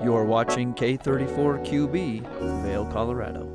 You're watching K34QB, Vail, Colorado.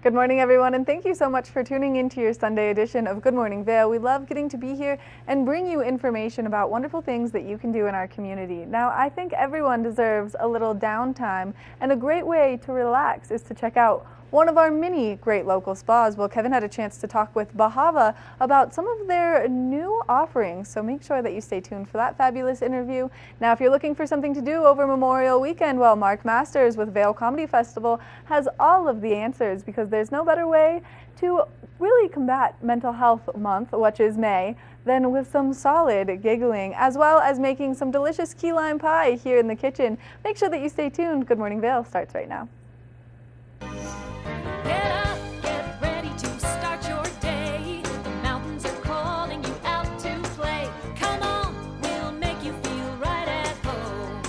Good morning, everyone, and thank you so much for tuning into your Sunday edition of Good Morning Vail. We love getting to be here and bring you information about wonderful things that you can do in our community. Now, I think everyone deserves a little downtime, and a great way to relax is to check out one of our many great local spas. Well, Kevin had a chance to talk with Bahava about some of their new offerings, so make sure that you stay tuned for that fabulous interview. Now, if you're looking for something to do over Memorial Weekend, well, Mark Masters with Vail Comedy Festival has all of the answers, because there's no better way to really combat Mental Health Month, which is May, than with some solid giggling, as well as making some delicious key lime pie here in the kitchen. Make sure that you stay tuned. Good Morning Vail starts right now. Get up, get ready to start your day. The mountains are calling you out to play. Come on, we'll make you feel right at home.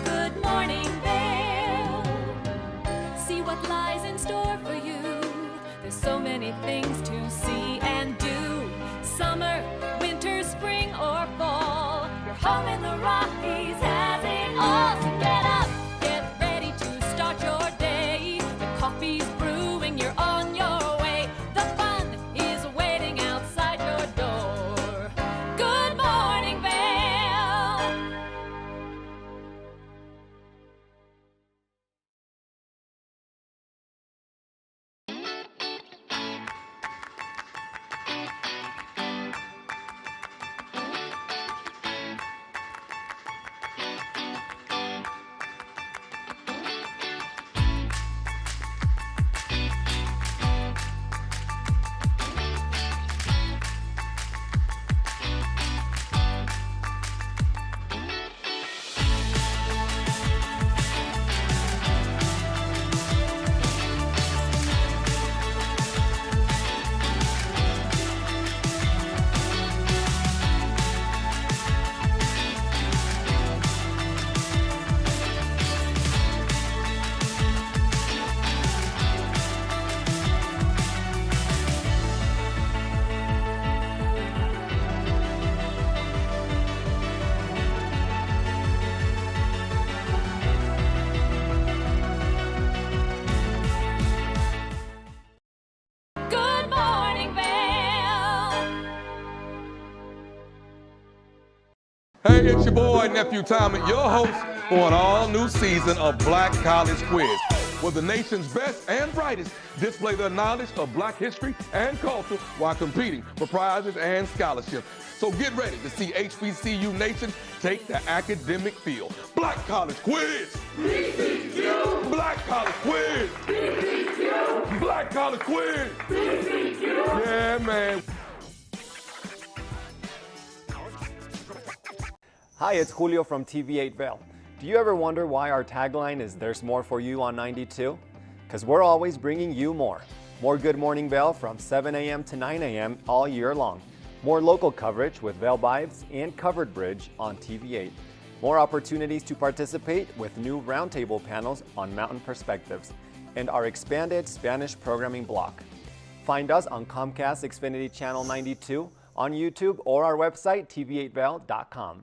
Good morning, Vail. See what lies in store for you. There's so many things to see and do. Summer, winter, spring, or fall. Your home in the Rockies has it all. So get up, get ready to start your day. The coffee's brewing, you're on your way. The fun is waiting outside your door. Good morning, Vail. Good morning, Vail. Hey, it's your boy, Nephew Tommy, your host for an all-new season of Black College Quiz, where the nation's best and brightest display their knowledge of Black history and culture while competing for prizes and scholarships. So get ready to see HBCU Nation take the academic field. Black College Quiz! BCQ! Black College Quiz! BCQ! Black College Quiz! BCQ! Yeah, man. Hi, it's Julio from TV8 Vail. Do you ever wonder why our tagline is "There's more for you" on 92? Because we're always bringing you more. More Good Morning Vail from 7 a.m. to 9 a.m. all year long. More local coverage with Vail Vibes and Covered Bridge on TV8. More opportunities to participate with new roundtable panels on Mountain Perspectives. And our expanded Spanish programming block. Find us on Comcast Xfinity Channel 92, on YouTube, or our website, tv8vail.com.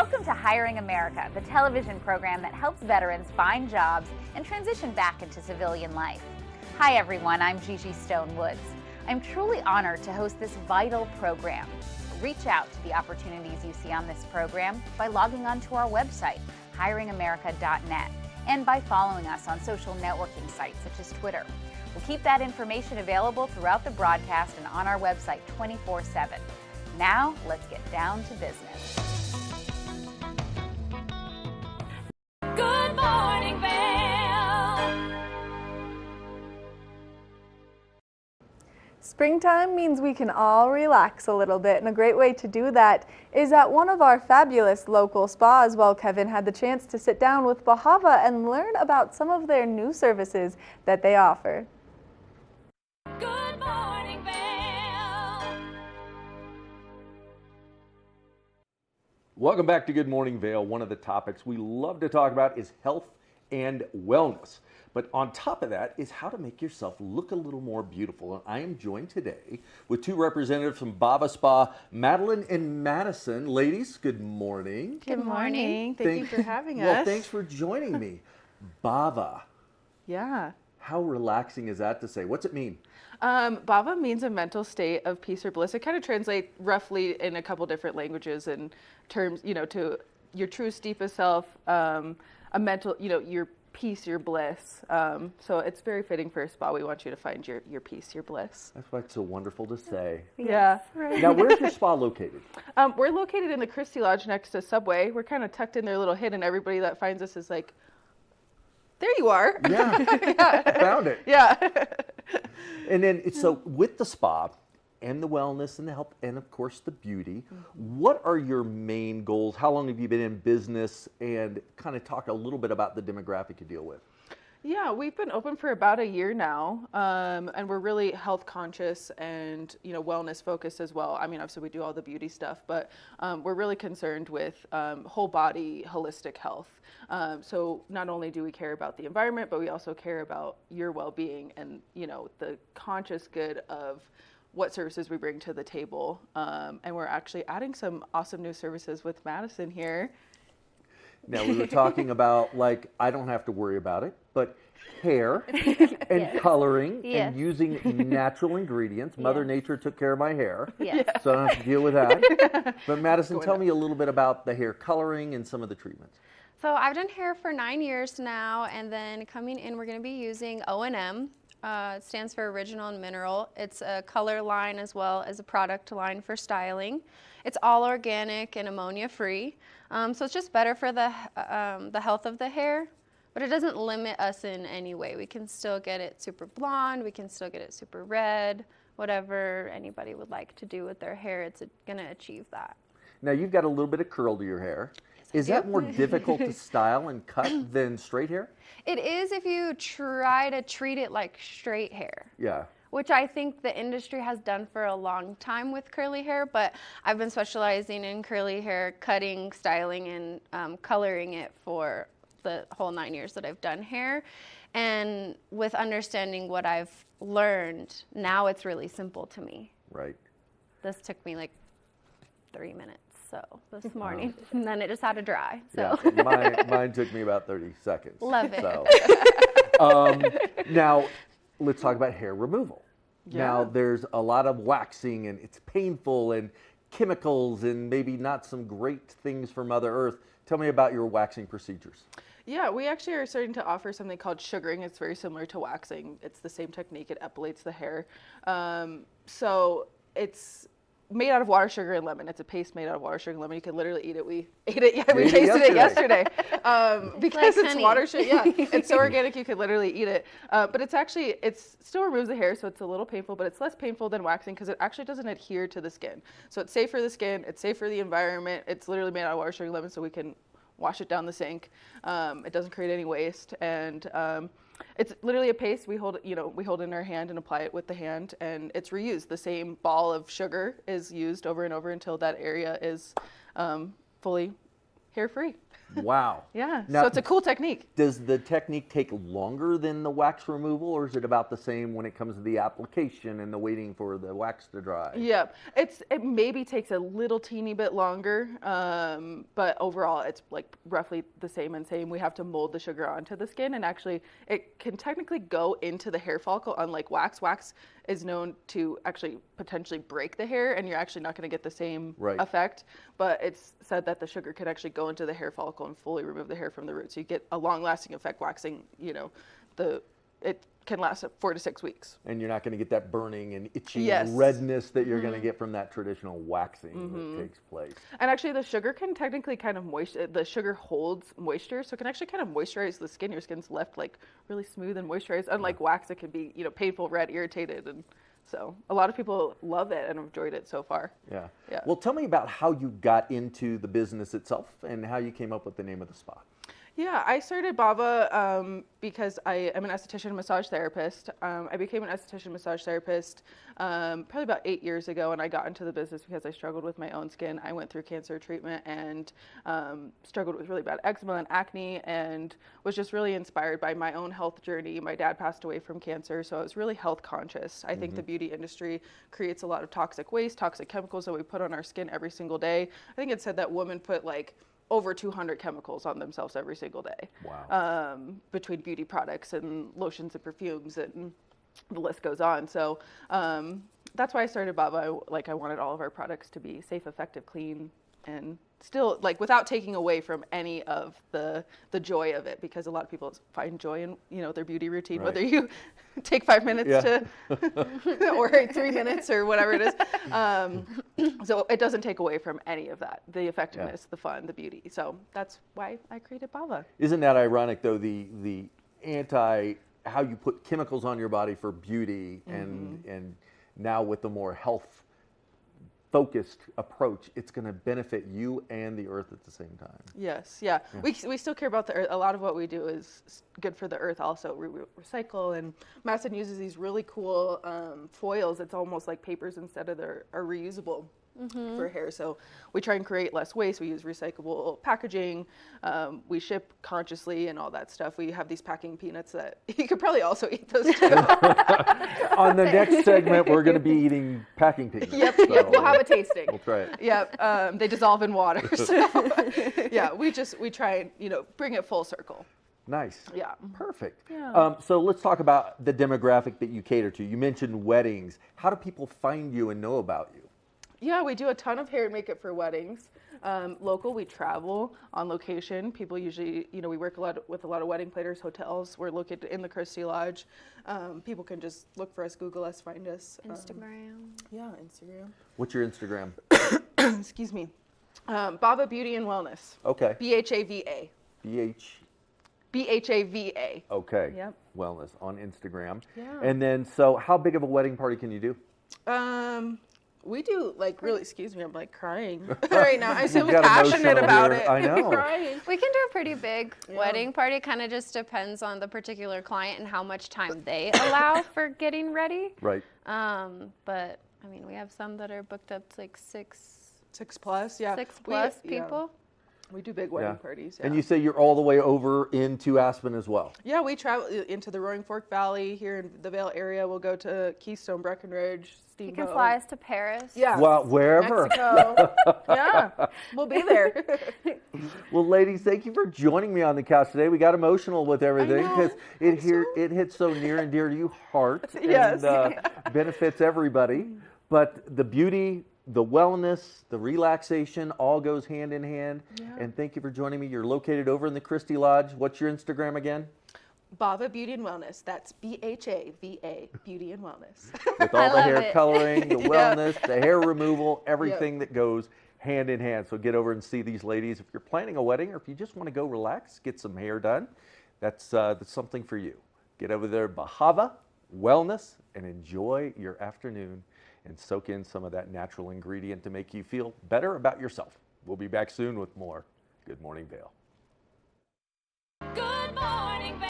Welcome to Hiring America, the television program that helps veterans find jobs and transition back into civilian life. Hi everyone, I'm Gigi Stone Woods. I'm truly honored to host this vital program. Reach out to the opportunities you see on this program by logging onto our website, hiringamerica.net, and by following us on social networking sites such as Twitter. We'll keep that information available throughout the broadcast and on our website 24/7. Now, let's get down to business. Good morning, Vail. Springtime means we can all relax a little bit, and a great way to do that is at one of our fabulous local spas. Well, Kevin had the chance to sit down with Bahava and learn about some of their new services that they offer. Good morning, Vail. Welcome back to Good Morning Vail. One of the topics we love to talk about is health and wellness. But on top of that is how to make yourself look a little more beautiful. And I am joined today with two representatives from Bava Spa, Madeline and Madison. Ladies, good morning. Good morning. Thank you for having us. Well, thanks for joining me. Bava. Yeah. How relaxing is that to say? What's it mean? Bava means a mental state of peace or bliss. It kind of translates roughly in a couple different languages and terms, to your truest, deepest self, a mental, your peace, your bliss. So it's very fitting for a spa. We want you to find your peace, your bliss. That's why it's so wonderful to say. Yeah. Now, where's your spa located? We're located in the Christie Lodge next to Subway. We're kind of tucked in there, a little hidden. Everybody that finds us is like, there you are. Yeah, I found it. Yeah. And then, so with the spa and the wellness and the health and, of course, the beauty, what are your main goals? How long have you been in business? And kind of talk a little bit about the demographic you deal with. Yeah, we've been open for about a year now, and we're really health conscious and wellness focused as well. I mean, obviously we do all the beauty stuff, but we're really concerned with whole body, holistic health. So not only do we care about the environment, but we also care about your well-being and the conscious good of what services we bring to the table. And we're actually adding some awesome new services with Madison here. Now, we were talking about, I don't have to worry about it, but hair and coloring and using natural ingredients. Mother Nature took care of my hair, so I don't have to deal with that. But Madison, tell me a little bit about the hair coloring and some of the treatments. So I've done hair for 9 years now, and then coming in, we're going to be using O&M. It stands for Original and Mineral. It's a color line as well as a product line for styling. It's all organic and ammonia-free, so it's just better for the health of the hair, but it doesn't limit us in any way. We can still get it super blonde, we can still get it super red, whatever anybody would like to do with their hair, it's going to achieve that. Now, you've got a little bit of curl to your hair. Is that more difficult to style and cut than straight hair? It is if you try to treat it like straight hair. Yeah. Which I think the industry has done for a long time with curly hair, but I've been specializing in curly hair, cutting, styling, and coloring it for the whole 9 years that I've done hair. And with understanding what I've learned, now it's really simple to me. Right. This took me like 3 minutes. So this morning, and then it just had to dry. So Yeah, mine took me about 30 seconds. Love it. So, now, let's talk about hair removal. Yeah. Now, there's a lot of waxing, and it's painful, and chemicals, and maybe not some great things from Mother Earth. Tell me about your waxing procedures. Yeah, we actually are starting to offer something called sugaring. It's very similar to waxing. It's the same technique. It epilates the hair. So it's made out of water, sugar, and lemon. It's a paste made out of water, sugar, and lemon. You can literally eat it. We ate it. Yeah, we tasted it yesterday. Because like it's honey. water, sugar. Yeah, it's so organic you could literally eat it. But it still removes the hair, so it's a little painful, but it's less painful than waxing because it actually doesn't adhere to the skin. So it's safe for the skin. It's safe for the environment. It's literally made out of water, sugar, and lemon, so we can wash it down the sink. It doesn't create any waste, and it's literally a paste we hold in our hand and apply it with the hand, and it's reused. The same ball of sugar is used over and over until that area is fully hair-free. Wow. Yeah, Now, so it's a cool technique. Does the technique take longer than the wax removal, or is it about the same when it comes to the application and the waiting for the wax to dry? Yeah, it maybe takes a little teeny bit longer, but overall it's like roughly the same and same. We have to mold the sugar onto the skin, and actually it can technically go into the hair follicle, unlike wax. Wax is known to actually potentially break the hair, and you're actually not going to get the same effect. But it's said that the sugar could actually go into the hair follicle and fully remove the hair from the root. So you get a long-lasting effect. Waxing, it can last 4 to 6 weeks. And you're not going to get that burning and itchy redness that you're going to get from that traditional waxing that takes place. And actually the sugar can technically kind of the sugar holds moisture, so it can actually kind of moisturize the skin. Your skin's left like really smooth and moisturized. Unlike wax, it can be, painful, red, irritated, and so a lot of people love it and have enjoyed it so far. Yeah. Yeah. Well, tell me about how you got into the business itself and how you came up with the name of the spa. Yeah, I started Bava because I am an esthetician and massage therapist. I became an esthetician massage therapist probably about 8 years ago, and I got into the business because I struggled with my own skin. I went through cancer treatment and struggled with really bad eczema and acne, and was just really inspired by my own health journey. My dad passed away from cancer, so I was really health conscious. I think the beauty industry creates a lot of toxic waste, toxic chemicals that we put on our skin every single day. I think it said that women put like over 200 chemicals on themselves every single day. Wow. Between beauty products and lotions and perfumes, and the list goes on. So that's why I started Bava. I wanted all of our products to be safe, effective, clean, and still without taking away from any of the joy of it, because a lot of people find joy in their beauty routine, whether you take 5 minutes to or 3 minutes or whatever it is. So it doesn't take away from any of that, the effectiveness, the fun, the beauty. So that's why I created Bava. Isn't that ironic though, the anti how you put chemicals on your body for beauty and now with the more health focused approach, it's going to benefit you and the earth at the same time. Yes, yeah. We still care about the earth. A lot of what we do is good for the earth also. We recycle, and Madison uses these really cool foils. It's almost like papers instead of are reusable for hair. So we try and create less waste. We use recyclable packaging. We ship consciously and all that stuff. We have these packing peanuts that you could probably also eat those too. On the next segment, we're going to be eating packing peanuts. Yep, we'll have a tasting. We'll try it. Yep, they dissolve in water. So yeah, we try and bring it full circle. Nice. Yeah. Perfect. Yeah. So let's talk about the demographic that you cater to. You mentioned weddings. How do people find you and know about you? Yeah, we do a ton of hair and makeup for weddings. Local, we travel on location. People usually, we work with a lot of wedding planners, hotels. We're located in the Christie Lodge. People can just look for us, Google us, find us. Instagram. Yeah, Instagram. What's your Instagram? Excuse me. Bava Beauty and Wellness. Okay. BHAVA. BHAVA. Okay. Yep. Wellness on Instagram. Yeah. And then, so how big of a wedding party can you do? We do really, excuse me, I'm crying right now. I'm so got passionate emotional about here. it. I know. I'm crying. We can do a pretty big wedding party. Kind of just depends on the particular client and how much time they allow for getting ready. Right. But I mean, we have some that are booked up to 6 plus, yeah. 6 plus people. We do big wedding parties. Yeah. And you say you're all the way over into Aspen as well. Yeah, we travel into the Roaring Fork Valley here in the Vail area. We'll go to Keystone, Breckenridge, Steamboat. You can fly us to Paris. Yeah. Well, wherever. Mexico. Yeah, we'll be there. Well, ladies, thank you for joining me on the couch today. We got emotional with everything because it hits so near and dear to your heart Yes. and benefits everybody. But the beauty, the wellness, the relaxation all goes hand in hand. Yeah. And thank you for joining me. You're located over in the Christie Lodge. What's your Instagram again? Bava Beauty and Wellness. That's BHAVA, Beauty and Wellness. With all the hair it. coloring, the wellness, the hair removal, everything that goes hand in hand. So get over and see these ladies. If you're planning a wedding or if you just want to go relax, get some hair done, that's something for you. Get over there, Bahava Wellness, and enjoy your afternoon and soak in some of that natural ingredient to make you feel better about yourself. We'll be back soon with more Good Morning Vail. Good morning, Vail.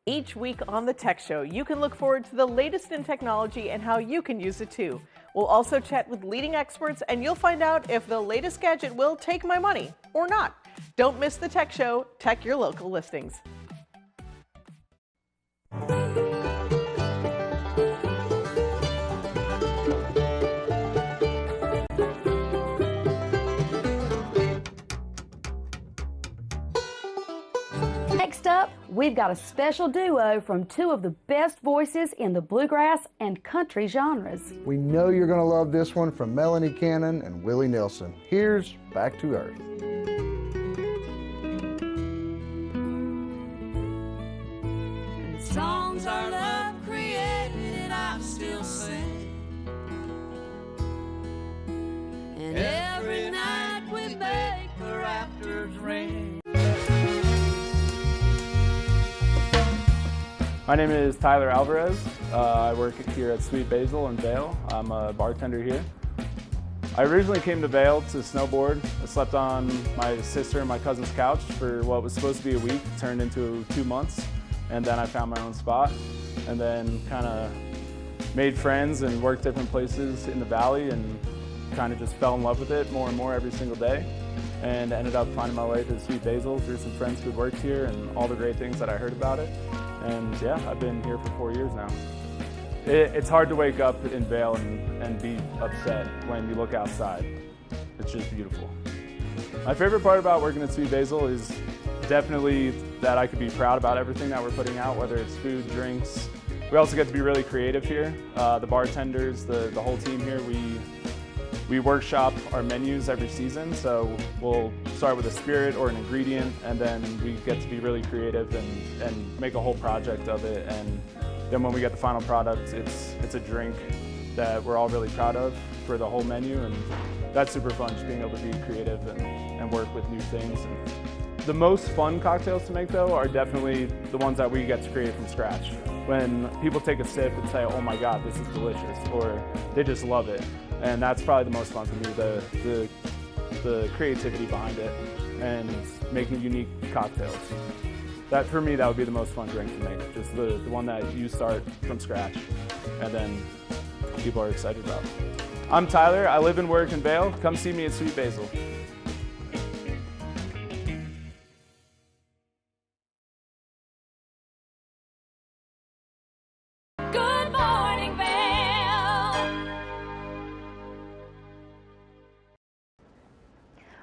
Each week on the Tech Show, you can look forward to the latest in technology and how you can use it too. We'll also chat with leading experts, and you'll find out if the latest gadget will take my money or not. Don't miss the Tech Show. Tech your local listings. Next up, we've got a special duo from two of the best voices in the bluegrass and country genres. We know you're going to love this one from Melanie Cannon and Willie Nelson. Here's Back to Earth. Songs our love created, I still sing. And every night we make the rafters ring. My name is Tyler Alvarez. I work here at Sweet Basil in Vail. I'm a bartender here. I originally came to Vail to snowboard. I slept on my sister and my cousin's couch for what was supposed to be a week, turned into 2 months, and then I found my own spot, and then kind of made friends and worked different places in the valley and kind of just fell in love with it more and more every single day, and ended up finding my way to Sweet Basil through some friends who worked here and all the great things that I heard about it. And yeah, I've been here for 4 years now. It's hard to wake up in Vail and be upset when you look outside. It's just beautiful. My favorite part about working at Sweet Basil is definitely that I could be proud about everything that we're putting out, whether it's food, drinks. We also get to be really creative here. The bartenders, the whole team here, we workshop our menus every season, so we'll start with a spirit or an ingredient, and then we get to be really creative and make a whole project of it. And then when we get the final product, it's a drink that we're all really proud of for the whole menu, and that's super fun, just being able to be creative and work with new things. And the most fun cocktails to make, though, are definitely the ones that we get to create from scratch. When people take a sip and say, oh my God, this is delicious, or they just love it. And that's probably the most fun for me, the creativity behind it and making unique cocktails. That, for me, that would be the most fun drink to make, just the one that you start from scratch and then people are excited about. I'm Tyler, I live and work in Vail. Come see me at Sweet Basil. Good morning, Vail.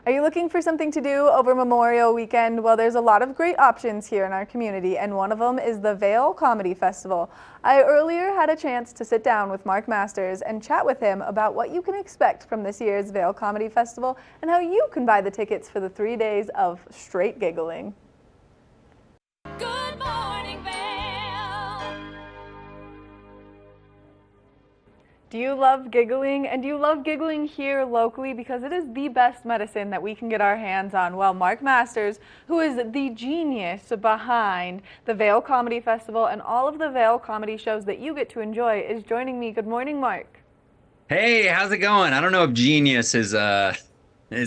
Are you looking for something to do over Memorial Weekend? Well, there's a lot of great options here in our community, and one of them is the Vail Comedy Festival. I earlier had a chance to sit down with Mark Masters and chat with him about what you can expect from this year's Vail Comedy Festival and how you can buy the tickets for the 3 days of straight giggling. Good morning, Vail. Do you love giggling? And do you love giggling here locally? Because it is the best medicine that we can get our hands on. Well, Mark Masters, who is the genius behind the Vail Comedy Festival and all of the Vail comedy shows that you get to enjoy, is joining me. Good morning, Mark. Hey, how's it going? I don't know if genius is the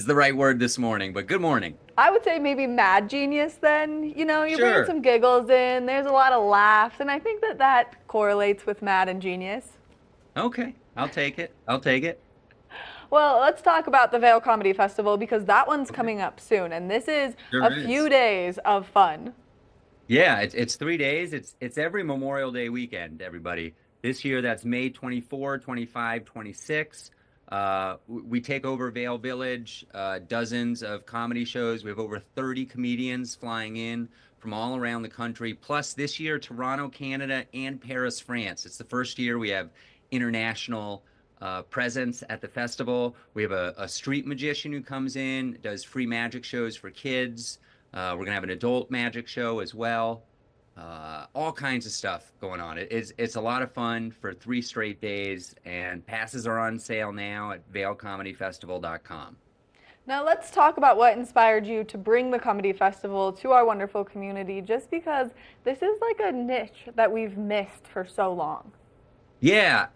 right word this morning, but good morning. I would say maybe mad genius then. You know, you Sure. bring some giggles in, there's a lot of laughs, and I think that that correlates with mad and genius. Okay, I'll take it. I'll take it. Well, let's talk about the Vail Comedy Festival because that one's coming up soon, and this is Sure a is. few days of fun. Yeah, it's 3 days. It's every Memorial Day weekend, everybody. This year, that's May 24, 25, 26. We take over Vail Village, dozens of comedy shows. We have over 30 comedians flying in from all around the country. Plus, this year, Toronto, Canada, and Paris, France. It's the first year we have international presence at the festival. We have a street magician who comes in, does free magic shows for kids. We're going to have an adult magic show as well. All kinds of stuff going on. It's a lot of fun for 3 straight days, and passes are on sale now at vailcomedyfestival.com. Now let's talk about what inspired you to bring the Comedy Festival to our wonderful community, just because this is like a niche that we've missed for so long. Yeah,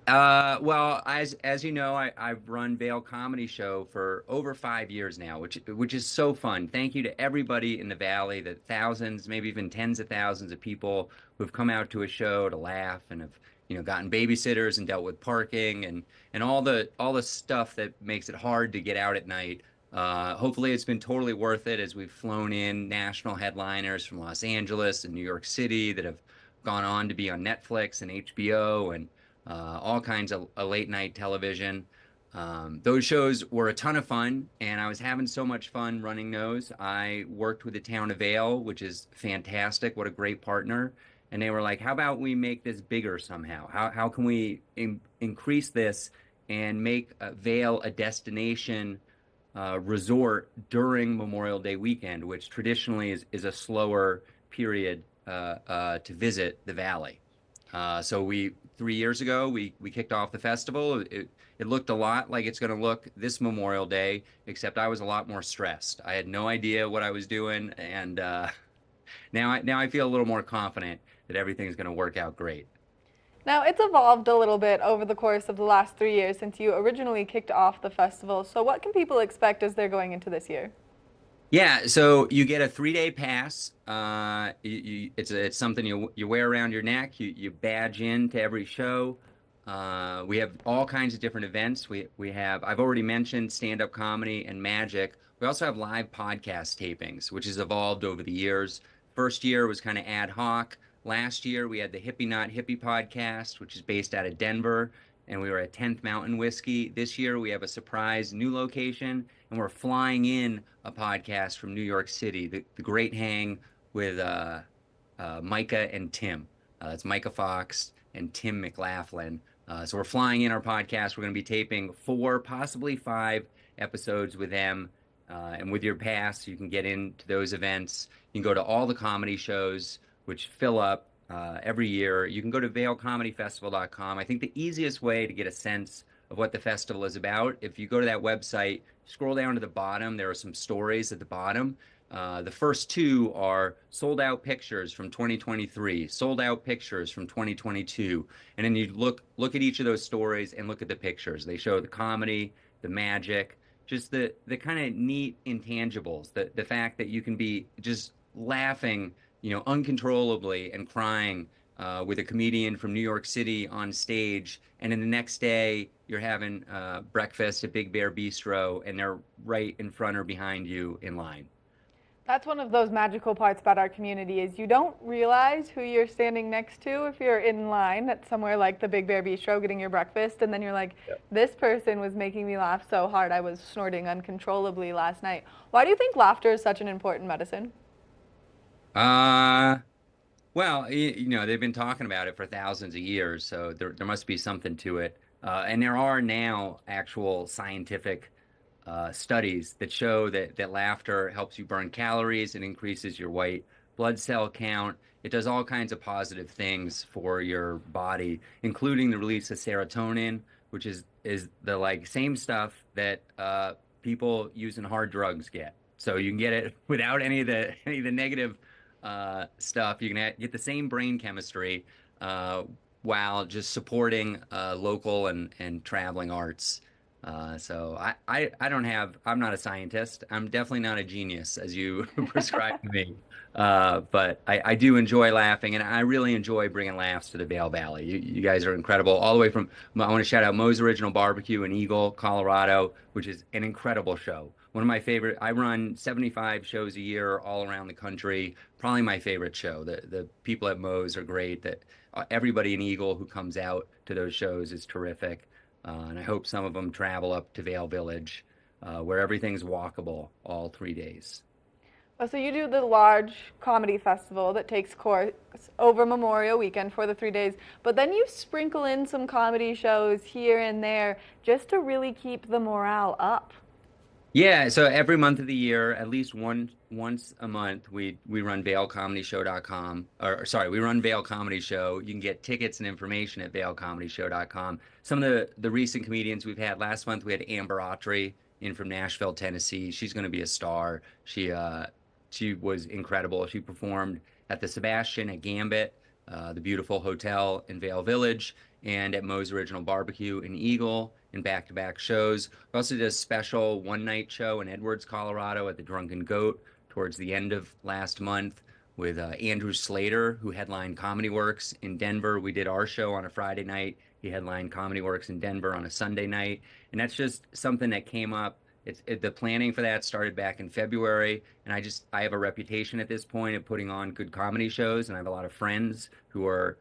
well, as you know, I've run Vail Comedy Show for over 5 years now, which is so fun. Thank you to everybody in the Valley, the thousands, maybe even tens of thousands of people who've come out to a show to laugh and have, gotten babysitters and dealt with parking and all the stuff that makes it hard to get out at night. Hopefully, it's been totally worth it as we've flown in national headliners from Los Angeles and New York City that have gone on to be on Netflix and HBO and all kinds of late night television. Those shows were a ton of fun, and I was having so much fun running those. I worked with the town of Vail, which is fantastic. What a great partner. And they were like, how about we make this bigger somehow? How can we increase this and make Vail a destination resort during Memorial Day weekend, which traditionally is a slower period to visit the Valley. So 3 years ago, we kicked off the festival. It looked a lot like it's going to look this Memorial Day, except I was a lot more stressed. I had no idea what I was doing, and now I feel a little more confident that everything's going to work out great. Now, it's evolved a little bit over the course of the last 3 years since you originally kicked off the festival. So what can people expect as they're going into this year? Yeah, so you get a 3-day pass. It's something you wear around your neck. You badge in to every show. We have all kinds of different events. I've already mentioned stand-up comedy and magic. We also have live podcast tapings, which has evolved over the years. First year was kind of ad hoc. Last year we had the Hippie Not Hippie podcast, which is based out of Denver, and we were at 10th Mountain Whiskey. This year we have a surprise new location, and we're flying in a podcast from New York City, the Great Hang with Micah and Tim. That's Micah Fox and Tim McLaughlin. So we're flying in our podcast. We're going to be taping 4, possibly 5 episodes with them. And with your pass, you can get into those events. You can go to all the comedy shows, which fill up every year. You can go to vailcomedyfestival.com. I think the easiest way to get a sense of what the festival is about, if you go to that website, scroll down to the bottom, there are some stories at the bottom. The first 2 are sold out pictures from 2023, sold out pictures from 2022. And then you look at each of those stories and look at the pictures. They show the comedy, the magic, just the kind of neat intangibles, the fact that you can be just laughing, uncontrollably and crying with a comedian from New York City on stage, and then the next day you're having breakfast at Big Bear Bistro, and they're right in front or behind you in line. That's one of those magical parts about our community is you don't realize who you're standing next to if you're in line at somewhere like the Big Bear Bistro getting your breakfast, and then you're like, this person was making me laugh so hard I was snorting uncontrollably last night. Why do you think laughter is such an important medicine? Well, they've been talking about it for thousands of years, so there must be something to it. And there are now actual scientific studies that show that laughter helps you burn calories, it increases your white blood cell count. It does all kinds of positive things for your body, including the release of serotonin, which is the same stuff that people using hard drugs get. So you can get it without any of the negative stuff. You can get the same brain chemistry while just supporting local and traveling arts. So I'm not a scientist. I'm definitely not a genius, as you prescribed to me. But I do enjoy laughing, and I really enjoy bringing laughs to the Vail Valley. You guys are incredible. All the way from, I want to shout out Moe's Original Barbecue in Eagle, Colorado, which is an incredible show. One of my favorite. I run 75 shows a year all around the country. Probably my favorite show. The people at Moe's are great. That everybody in Eagle who comes out to those shows is terrific. And I hope some of them travel up to Vail Village, where everything's walkable all 3 days. So you do the large comedy festival that takes course over Memorial Weekend for the 3 days, but then you sprinkle in some comedy shows here and there just to really keep the morale up. Yeah, so every month of the year, at least once a month, we run VailComedyShow.com. We run Vail Comedy Show. You can get tickets and information at VailComedyShow.com. Some of the recent comedians we've had, last month we had Amber Autry in from Nashville, Tennessee. She's going to be a star. She was incredible. She performed at the Sebastian at Gambit, the beautiful hotel in Vail Village. and at Moe's Original Barbecue in Eagle in back-to-back shows. We also did a special one-night show in Edwards, Colorado at the Drunken Goat towards the end of last month with Andrew Slater, who headlined Comedy Works in Denver. We did our show on a Friday night. He headlined Comedy Works in Denver on a Sunday night. And that's just something that came up. The planning for that started back in February, and I have a reputation at this point of putting on good comedy shows, and I have a lot of friends who are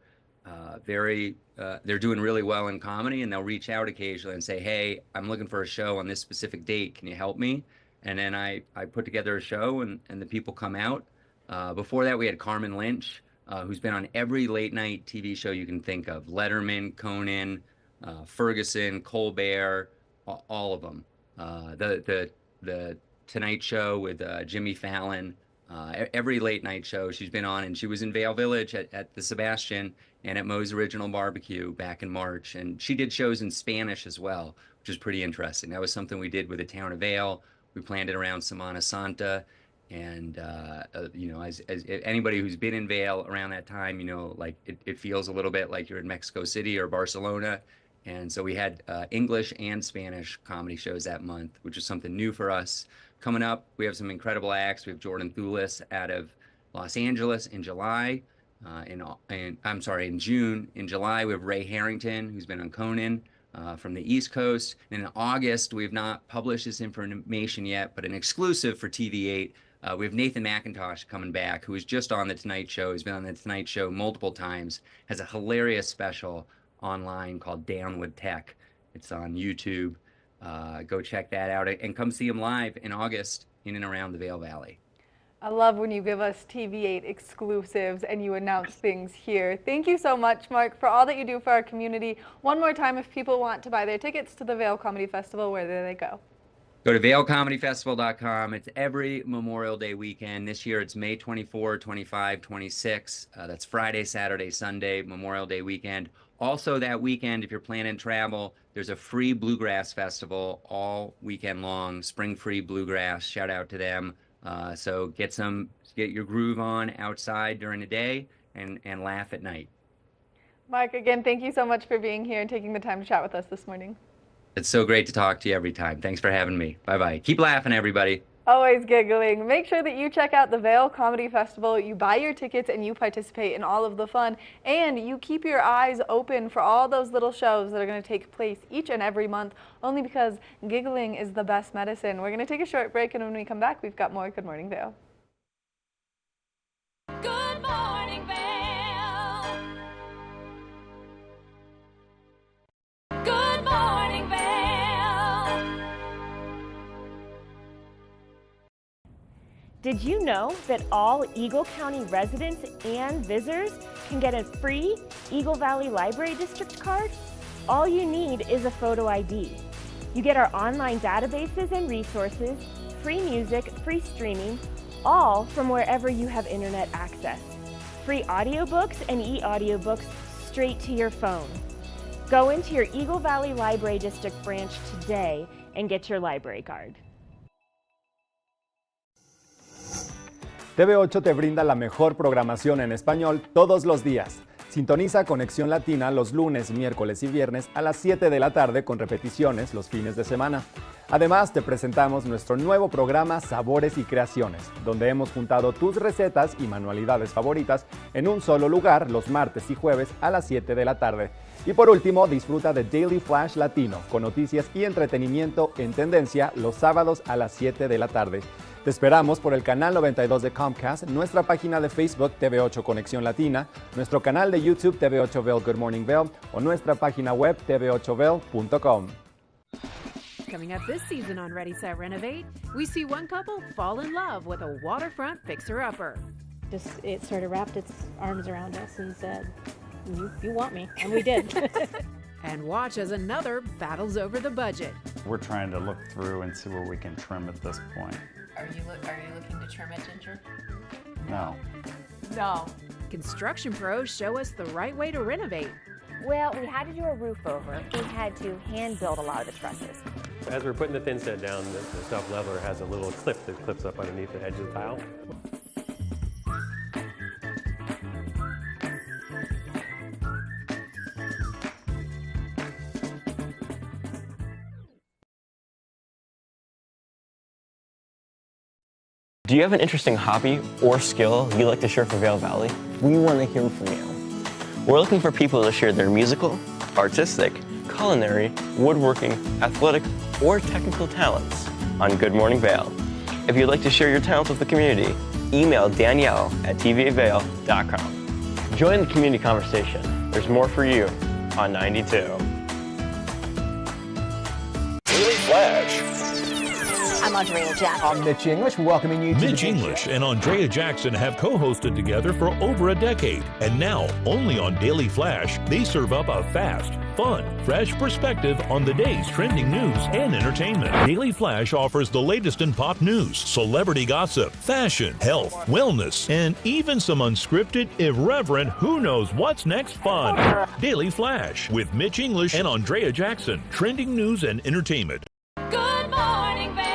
they're doing really well in comedy, and they'll reach out occasionally and say, hey, I'm looking for a show on this specific date. Can you help me? And then I put together a show, and the people come out. Before that, we had Carmen Lynch, who's been on every late night TV show you can think of. Letterman, Conan, Ferguson, Colbert, all of them. The Tonight Show with Jimmy Fallon, every late night show she's been on, and she was in Vail Village at the Sebastian and at Moe's Original Barbecue back in March. And she did shows in Spanish as well, which is pretty interesting. That was something we did with the town of Vail. We planned it around Semana Santa. And, as anybody who's been in Vail around that time, like it feels a little bit like you're in Mexico City or Barcelona. And so we had English and Spanish comedy shows that month, which is something new for us. Coming up, we have some incredible acts. We have Jordan Thulis out of Los Angeles in July. In June. In July, we have Ray Harrington, who's been on Conan from the East Coast. And in August, we have not published this information yet, but an exclusive for TV8. We have Nathan McIntosh coming back, who was just on The Tonight Show. He's been on The Tonight Show multiple times, has a hilarious special online called Down with Tech. It's on YouTube. Go check that out and come see him live in August in and around the Vail Valley. I love when you give us TV8 exclusives and you announce things here. Thank you so much, Mark, for all that you do for our community. One more time, if people want to buy their tickets to the Vail Comedy Festival, where do they go? Go to vailcomedyfestival.com. It's every Memorial Day weekend. This year it's May 24, 25, 26. That's Friday, Saturday, Sunday, Memorial Day weekend. Also that weekend, if you're planning travel, there's a free bluegrass festival all weekend long, Spring Free Bluegrass. Shout out to them. So get your groove on outside during the day and laugh at night. Mark, again, thank you so much for being here and taking the time to chat with us this morning. It's so great to talk to you every time. Thanks for having me. Bye-bye. Keep laughing, everybody. Always giggling. Make sure that you check out the Vail Comedy Festival. You buy your tickets and you participate in all of the fun. And you keep your eyes open for all those little shows that are going to take place each and every month, only because giggling is the best medicine. We're going to take a short break, and when we come back, we've got more Good Morning Vail. Good morning, Vail. Good morning, Vail. Did you know that all Eagle County residents and visitors can get a free Eagle Valley Library District card? All you need is a photo ID. You get our online databases and resources, free music, free streaming, all from wherever you have internet access. Free audiobooks and e-audiobooks straight to your phone. Go into your Eagle Valley Library District branch today and get your library card. TV8 te brinda la mejor programación en español todos los días. Sintoniza Conexión Latina los lunes, miércoles y viernes a las 7 de la tarde con repeticiones los fines de semana. Además, te presentamos nuestro nuevo programa Sabores y Creaciones, donde hemos juntado tus recetas y manualidades favoritas en un solo lugar los martes y jueves a las 7 de la tarde. Y por último, disfruta de Daily Flash Latino, con noticias y entretenimiento en tendencia los sábados a las 7 de la tarde. Te esperamos por el canal 92 de Comcast, nuestra página de Facebook TV8 Conexión Latina, nuestro canal de YouTube TV8 Vail Good Morning Vail o nuestra página web tv8vail.com. Coming up this season on Ready, Set, Renovate, we see one couple fall in love with a waterfront fixer-upper. It sort of wrapped its arms around us and said, you want me, and we did. And watch as another battles over the budget. We're trying to look through and see where we can trim at this point. Are you looking to trim it, Ginger? No. No. Construction pros show us the right way to renovate. Well, we had to do a roof over. We had to hand build a lot of the trusses. As we're putting the thin set down, the self-leveler has a little clip that clips up underneath the edge of the tile. Do you have an interesting hobby or skill you'd like to share for Vail Valley? We want to hear from you. We're looking for people to share their musical, artistic, culinary, woodworking, athletic, or technical talents on Good Morning Vail. If you'd like to share your talents with the community, email Danielle at tva.vail.com. Join the community conversation. There's more for you on 92. Daily Flash. I'm Andrea Jackson. I'm Mitch English, welcoming you to Mitch English and Andrea Jackson have co-hosted together for over a decade. And now, only on Daily Flash, they serve up a fast, fun, fresh perspective on the day's trending news and entertainment. Daily Flash offers the latest in pop news, celebrity gossip, fashion, health, wellness, and even some unscripted, irreverent, who knows what's next fun. Daily Flash with Mitch English and Andrea Jackson. Trending news and entertainment. Good morning, Vail.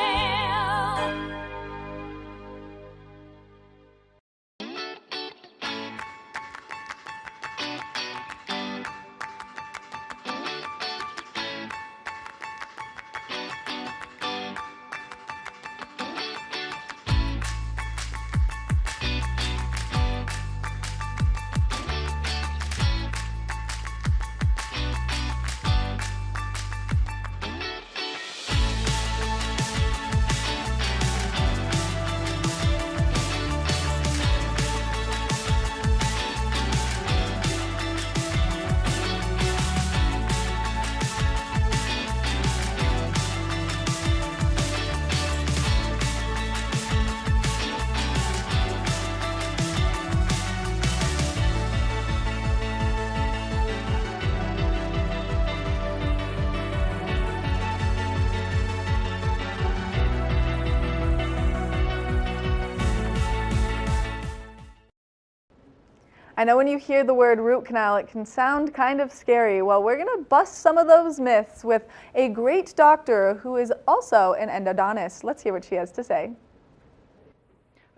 I know when you hear the word root canal, it can sound kind of scary. Well, we're going to bust some of those myths with a great doctor who is also an endodontist. Let's hear what she has to say.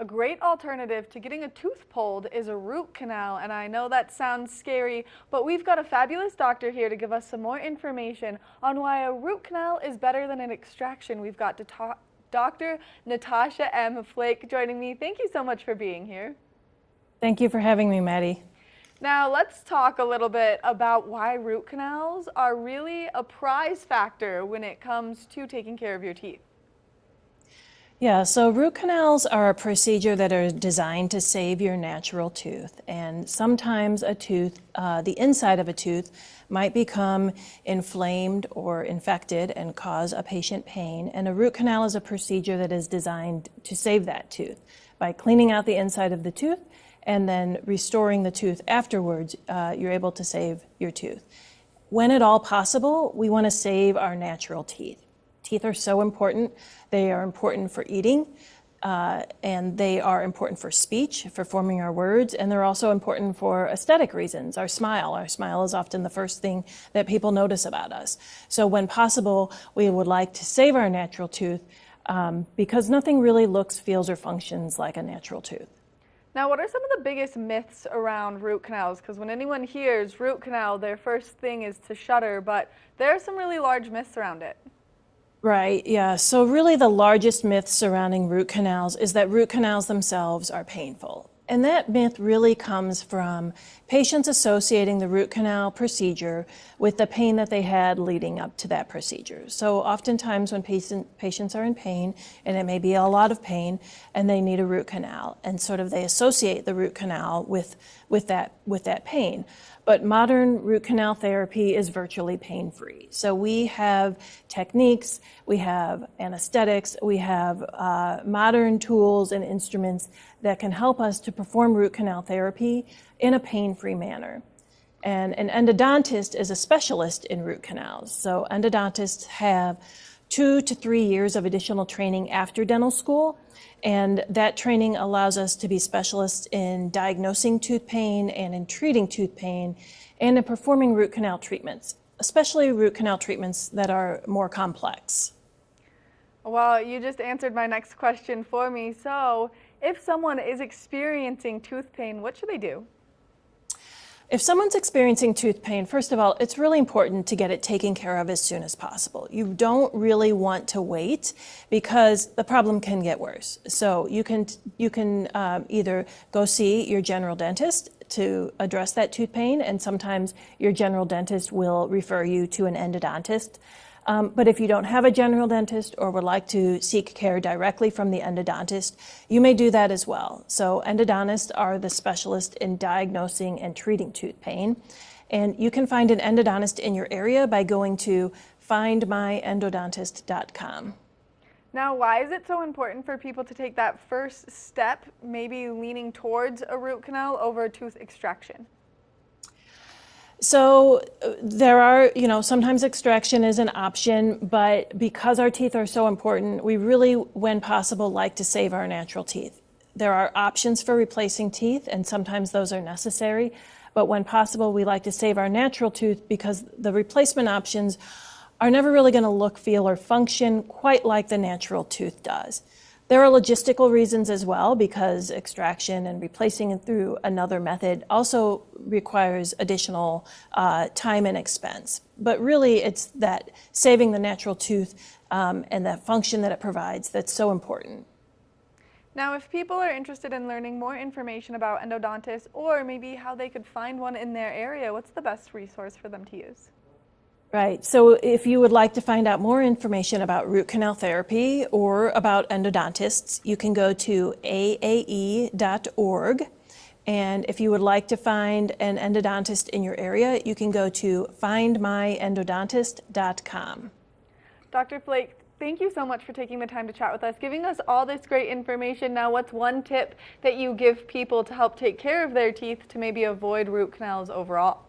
A great alternative to getting a tooth pulled is a root canal, and I know that sounds scary, but we've got a fabulous doctor here to give us some more information on why a root canal is better than an extraction. We've got Dr. Natasha M. Flake joining me. Thank you so much for being here. Thank you for having me, Maddie. Now let's talk a little bit about why root canals are really a prize factor when it comes to taking care of your teeth. Yeah, so root canals are a procedure that are designed to save your natural tooth. And sometimes a tooth, the inside of a tooth, might become inflamed or infected and cause a patient pain. And a root canal is a procedure that is designed to save that tooth. By cleaning out the inside of the tooth and then restoring the tooth afterwards, you're able to save your tooth. When at all possible, we want to save our natural teeth. Teeth are so important. They are important for eating, and they are important for speech, for forming our words, and they're also important for aesthetic reasons. Our smile is often the first thing that people notice about us. So when possible, we would like to save our natural tooth because nothing really looks, feels, or functions like a natural tooth. Now, what are some of the biggest myths around root canals? Because when anyone hears root canal, their first thing is to shudder, but there are some really large myths around it. Right, yeah. So really the largest myth surrounding root canals is that root canals themselves are painful. And that myth really comes from patients associating the root canal procedure with the pain that they had leading up to that procedure. So oftentimes when patients are in pain, and it may be a lot of pain, and they need a root canal, and sort of they associate the root canal with that pain. But modern root canal therapy is virtually pain-free. So we have techniques, we have anesthetics, we have modern tools and instruments that can help us to perform root canal therapy in a pain-free manner. And an endodontist is a specialist in root canals. So endodontists have 2 to 3 years of additional training after dental school, and that training allows us to be specialists in diagnosing tooth pain and in treating tooth pain and in performing root canal treatments, especially root canal treatments that are more complex. Well, you just answered my next question for me. So if someone is experiencing tooth pain, what should they do? If someone's experiencing tooth pain, first of all, it's really important to get it taken care of as soon as possible. You don't really want to wait because the problem can get worse. So you can either go see your general dentist to address that tooth pain, and sometimes your general dentist will refer you to an endodontist. But if you don't have a general dentist or would like to seek care directly from the endodontist, you may do that as well. So endodontists are the specialists in diagnosing and treating tooth pain. And you can find an endodontist in your area by going to findmyendodontist.com. Now, why is it so important for people to take that first step, maybe leaning towards a root canal over a tooth extraction? So there are, sometimes extraction is an option, but because our teeth are so important, we really, when possible, like to save our natural teeth. There are options for replacing teeth, and sometimes those are necessary, but when possible, we like to save our natural tooth because the replacement options are never really going to look, feel, or function quite like the natural tooth does. There are logistical reasons as well, because extraction and replacing it through another method also requires additional time and expense. But really, it's that saving the natural tooth and that function that it provides that's so important. Now, if people are interested in learning more information about endodontists or maybe how they could find one in their area, what's the best resource for them to use? Right. So if you would like to find out more information about root canal therapy or about endodontists, you can go to aae.org. And if you would like to find an endodontist in your area, you can go to findmyendodontist.com. Dr. Flake, thank you so much for taking the time to chat with us, giving us all this great information. Now, what's one tip that you give people to help take care of their teeth to maybe avoid root canals overall?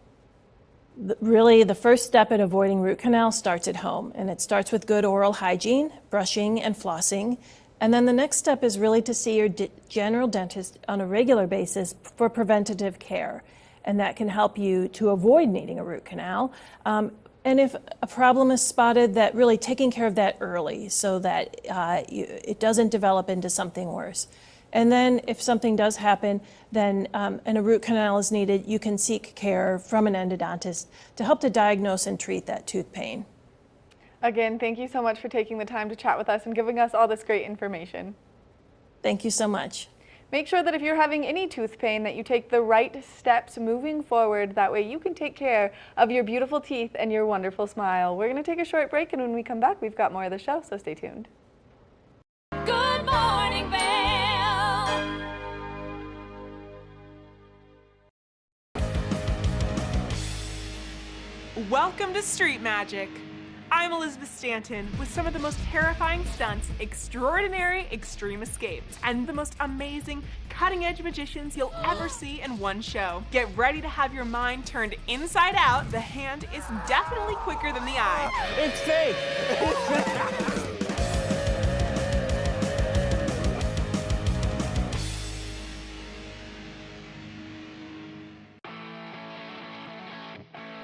Really, the first step in avoiding root canal starts at home, and it starts with good oral hygiene, brushing and flossing. And then the next step is really to see your general dentist on a regular basis for preventative care. And that can help you to avoid needing a root canal. And if a problem is spotted, that really taking care of that early so that it doesn't develop into something worse. And then if something does happen, then and a root canal is needed, you can seek care from an endodontist to help to diagnose and treat that tooth pain. Again, thank you so much for taking the time to chat with us and giving us all this great information. Thank you so much. Make sure that if you're having any tooth pain that you take the right steps moving forward. That way you can take care of your beautiful teeth and your wonderful smile. We're going to take a short break, and when we come back, we've got more of the show, so stay tuned. Good morning, Vail. Welcome to Street Magic. I'm Elizabeth Stanton with some of the most terrifying stunts, extraordinary extreme escapes, and the most amazing cutting-edge magicians you'll ever see in one show. Get ready to have your mind turned inside out. The hand is definitely quicker than the eye. It's fake!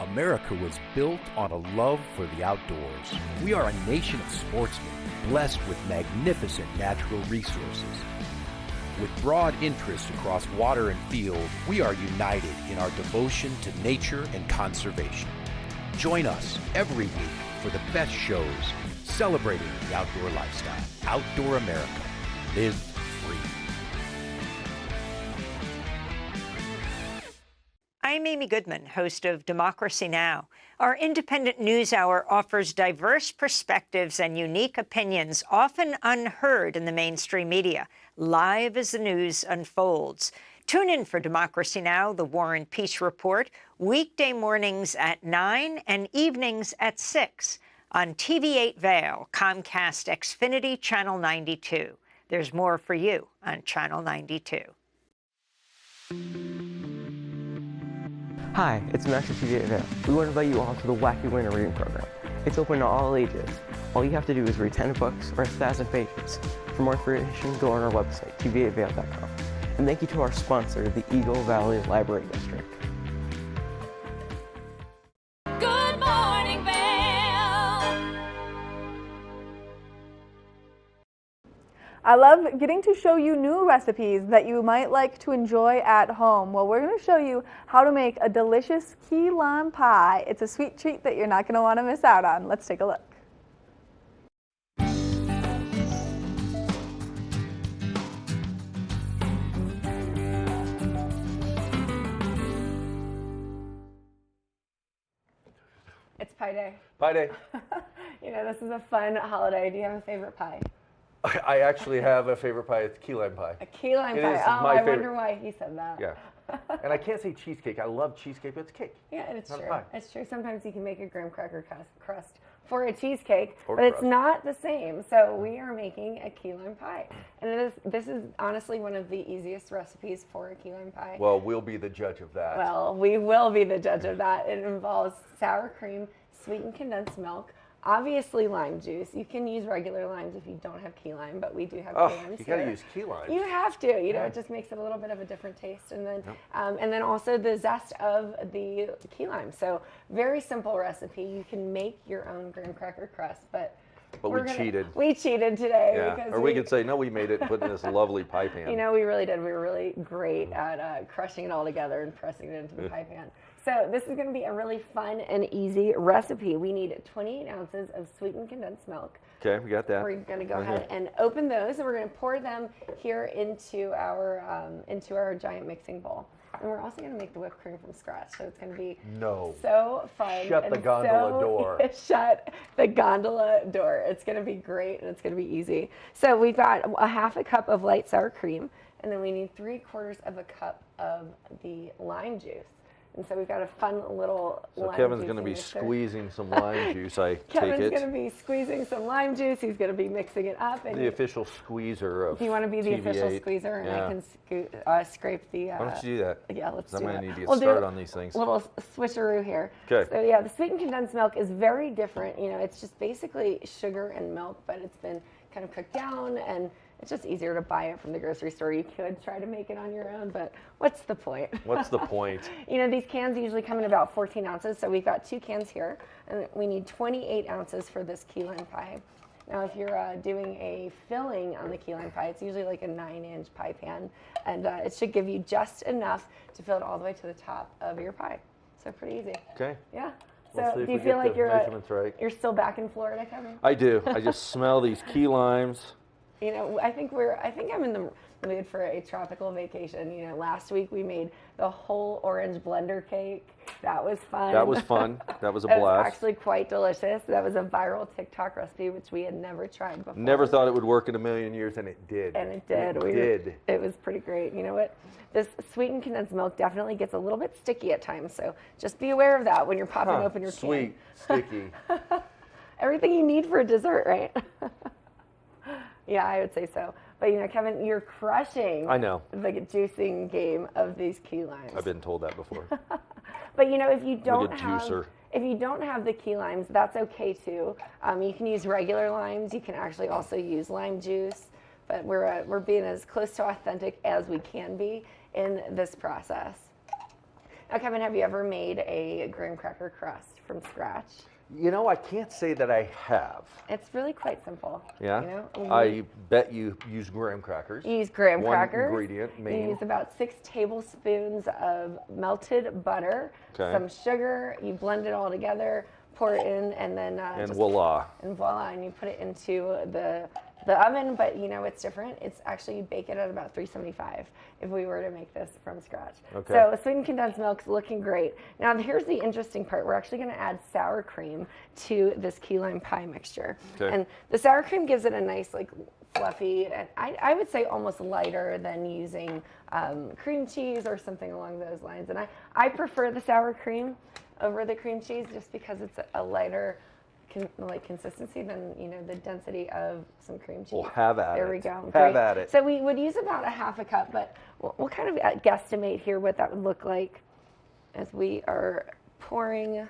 America was built on a love for the outdoors. We are a nation of sportsmen, blessed with magnificent natural resources. With broad interests across water and field, we are united in our devotion to nature and conservation. Join us every week for the best shows celebrating the outdoor lifestyle. Outdoor America. Live free. I'm Amy Goodman, host of Democracy Now! Our independent news hour offers diverse perspectives and unique opinions, often unheard in the mainstream media, live as the news unfolds. Tune in for Democracy Now!, the War and Peace Report, weekday mornings at 9 and evenings at 6 on TV8 Vail, Comcast Xfinity Channel 92. There's more for you on Channel 92. Hi, it's Master TV8 Vail. We want to invite you all to the Wacky Winter Reading Program. It's open to all ages. All you have to do is read 10 books or 1,000 pages. For more information, go on our website, tv8vail.com. And thank you to our sponsor, the Eagle Valley Library District. Good morning, Vail. I love getting to show you new recipes that you might like to enjoy at home. Well, we're going to show you how to make a delicious key lime pie. It's a sweet treat that you're not going to want to miss out on. Let's take a look. It's Pie Day. Pie Day. You know, this is a fun holiday. Do you have a favorite pie? I actually have a favorite pie. It's key lime pie. A key lime It pie. is Oh, my I favorite. wonder why he said that. Yeah. And I can't say cheesecake. I love cheesecake, but it's cake. Yeah, and it's Not a true. pie. It's true. Sometimes you can make a graham cracker crust for a cheesecake, Or but it's crust. not the same. So we are making a key lime pie. And this is honestly one of the easiest recipes for a key lime pie. Well, we'll be the judge of that. Well, we will be the judge of that. It involves sour cream, sweetened condensed milk, obviously lime juice. You can use regular limes if you don't have key lime, but we do have key limes you gotta here. use key lime. You have to. You know, Yeah. it just makes it a little bit of a different taste, and then also the zest of the key lime. So very simple recipe. You can make your own graham cracker crust, but we cheated. We cheated today. Yeah. Because Or we could say, no, we made it and put it in this lovely pie pan. You know, we really did. We were really great at crushing it all together and pressing it into the pie pan. So this is going to be a really fun and easy recipe. We need 28 ounces of sweetened condensed milk. Okay, we got that. We're going to go Right ahead here. and open those, and we're going to pour them here into our giant mixing bowl. And we're also going to make the whipped cream from scratch. So it's going to be so fun. Shut the and gondola door. Shut the gondola door. It's going to be great, and it's going to be easy. So we've got a half a cup of light sour cream, and then we need 3/4 of a cup of the lime juice. And so we've got a fun little lime Kevin's juice going to be mixer. squeezing some lime juice, I take Kevin's it. going to be squeezing some lime juice. He's going to be mixing it up. And The official squeezer of do you want to be the official TV8? squeezer, and Yeah. I can scrape the... Why don't you do that? Yeah, let's do I'm that. going to need to We'll get do started on these things. A little switcheroo here. Okay. So yeah, the sweetened condensed milk is very different. You know, it's just basically sugar and milk, but it's been kind of cooked down, and it's just easier to buy it from the grocery store. You could try to make it on your own, but what's the point? What's the point? You know, these cans usually come in about 14 ounces, so we've got 2 cans here, and we need 28 ounces for this key lime pie. Now, if you're doing a filling on the key lime pie, it's usually like a 9-inch pie pan, and it should give you just enough to fill it all the way to the top of your pie. So pretty easy. Okay. Yeah. Let's So see if do you we feel get like the you're measurements right. you're still back in Florida, Kevin? I do. I just smell these key limes. You know, I think I'm in the mood for a tropical vacation. You know, last week we made the whole orange blender cake. That was fun. That was fun. That was a That was blast. actually quite delicious. That was a viral TikTok recipe, which we had never tried before. Never thought it would work in a million years, and it did. And it did. It did. It was pretty great. You know what? This sweetened condensed milk definitely gets a little bit sticky at times, so just be aware of that when you're popping open your Sweet, can. sticky. Everything you need for a dessert, right? Yeah, I would say so. But you know, Kevin, you're crushing I know. the juicing game of these key limes. I've been told that before. But you know, if you don't juicer. have the key limes, that's okay too. You can use regular limes. You can actually also use lime juice. But we're being as close to authentic as we can be in this process. Now, Kevin, have you ever made a graham cracker crust from scratch? You know, I can't say that I have. It's really quite simple. Yeah? You know? I bet you use graham crackers. You use graham One crackers. ingredient, main. You use about 6 tablespoons of melted butter, Okay. some sugar. You blend it all together, pour it in, and then And voila. And voila, and you put it into the oven. But you know it's different. It's actually you bake it at about 375 if we were to make this from scratch. Okay. So sweetened condensed milk's looking great. Now here's the interesting part. We're actually going to add sour cream to this key lime pie mixture. Okay. And the sour cream gives it a nice like fluffy, and I would say almost lighter than using cream cheese or something along those lines. And I prefer the sour cream over the cream cheese just because it's a lighter consistency than, you know, the density of some cream cheese. Well, have at it. There we go. Have Great. at it. So we would use about a half a cup, but we'll kind of guesstimate here what that would look like as we are putting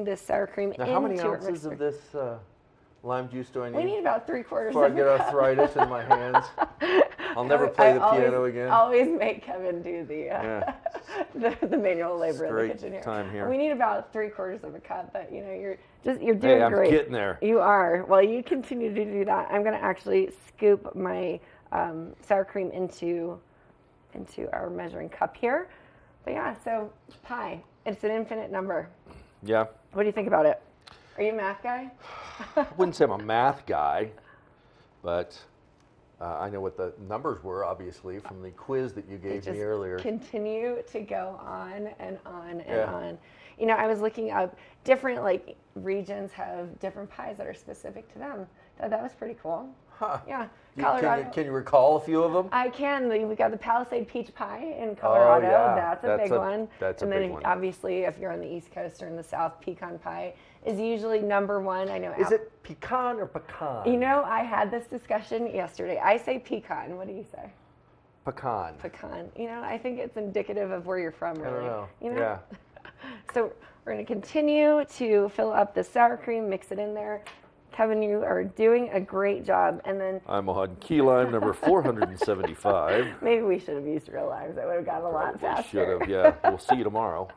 this sour cream Now, into how many our ounces mixer. of this lime juice do I need? We need about 3/4 before I of get a cup. arthritis in my hands. I'll never play the piano again. Always make Kevin do the the manual labor in the Great kitchen here. time here. We need about 3/4 of a cup, but you know, you're doing Hey, I'm great. getting there. You are. Well, you continue to do that. I'm going to actually scoop my sour cream into our measuring cup here. But yeah, so pi. It's an infinite number. Yeah. What do you think about it? Are you a math guy? I wouldn't say I'm a math guy, but I know what the numbers were, obviously, from the quiz that you gave me earlier. Continue to go on and on and Yeah. on. You know, I was looking up different regions have different pies that are specific to them. That was pretty cool. Huh. Yeah. Colorado. Can you recall a few of them? I can. We got the Palisade peach pie in Colorado. Oh, yeah. That's a big one. That's and a big then one. obviously, if you're on the East Coast or in the South, pecan pie is usually number one. I know. Is it pecan or pecan? You know, I had this discussion yesterday. I say pecan. What do you say? Pecan. Pecan. You know, I think it's indicative of where you're from, really. I don't know. You know? Yeah. So we're going to continue to fill up the sour cream, mix it in there. Kevin, you are doing a great job. And then I'm on key lime number 475. maybe we should have used real limes. That would have gone a lot faster. Should have, yeah. We'll see you tomorrow.